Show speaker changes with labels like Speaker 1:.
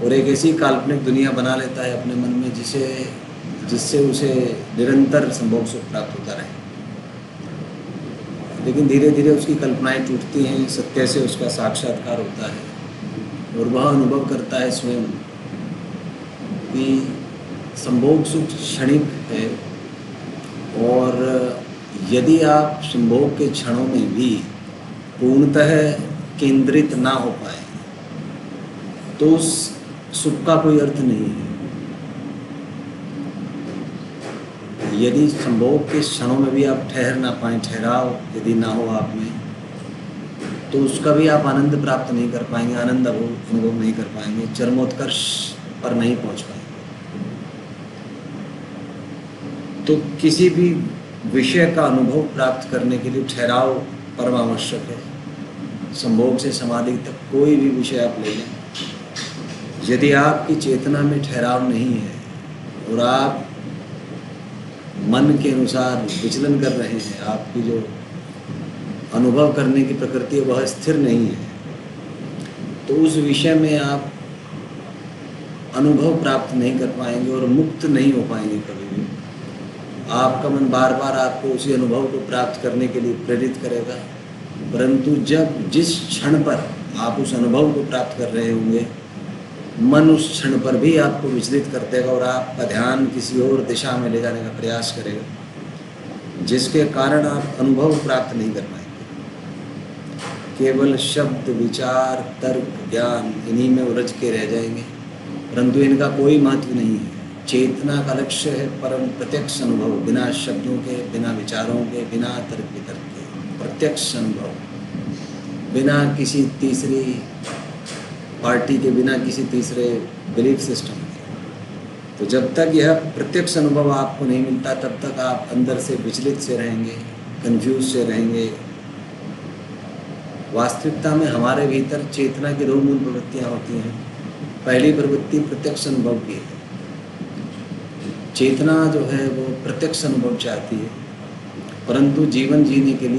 Speaker 1: और एक ऐसी काल्पनिक दुनिया बना लेता है अपने मन में जिससे उसे निरंतर संभोग सुख प्राप्त होता रहे। लेकिन धीरे धीरे उसकी कल्पनाएं टूटती हैं, सत्य से उसका साक्षात्कार होता है और वह अनुभव करता है स्वयं कि संभोग सुख क्षणिक है, और यदि आप संभोग के क्षणों में भी पूर्णतः केंद्रित ना हो पाए तो उस सुख का कोई अर्थ नहीं है। यदि संभोग के क्षणों में भी आप ठहर ना पाएँ, ठहराव यदि ना हो आप में, तो उसका भी आप आनंद प्राप्त नहीं कर पाएंगे, आनंद अनुभव नहीं कर पाएंगे, चरमोत्कर्ष पर नहीं पहुंच पाएंगे। तो किसी भी विषय का अनुभव प्राप्त करने के लिए ठहराव परम आवश्यक है। संभोग से समाधि तक कोई भी विषय आप ले लें, यदि आपकी चेतना में ठहराव नहीं है और आप मन के अनुसार विचलन कर रहे हैं, आपकी जो अनुभव करने की प्रकृति है वह स्थिर नहीं है, तो उस विषय में आप अनुभव प्राप्त नहीं कर पाएंगे और मुक्त नहीं हो पाएंगे कभी भी। आपका मन बार बार आपको उसी अनुभव को प्राप्त करने के लिए प्रेरित करेगा, परंतु जिस क्षण पर आप उस अनुभव को प्राप्त कर रहे होंगे, मन उस क्षण पर भी आपको विचलित कर देगा और आपका ध्यान किसी और दिशा में ले जाने का प्रयास करेगा, जिसके कारण आप अनुभव प्राप्त नहीं कर पाएंगे। केवल शब्द, विचार, तर्क, ज्ञान इन्हीं में उलझ के रह जाएंगे, परंतु इनका कोई महत्व नहीं है। चेतना का लक्ष्य है परम प्रत्यक्ष अनुभव, बिना शब्दों के, बिना विचारों के, बिना तर्क वितर्क के प्रत्यक्ष अनुभव, बिना किसी तीसरी पार्टी के, बिना किसी तीसरे बिलीफ सिस्टम के। तो जब तक यह प्रत्यक्ष अनुभव आपको नहीं मिलता तब तक आप अंदर से विचलित से रहेंगे, कंफ्यूज से रहेंगे। वास्तविकता में हमारे भीतर चेतना की दो मूल प्रवृत्तियाँ होती हैं। पहली प्रवृत्ति प्रत्यक्ष अनुभव की है। चेतना जो है वो प्रत्यक्ष अनुभव चाहती है, परंतु जीवन जीने के लिए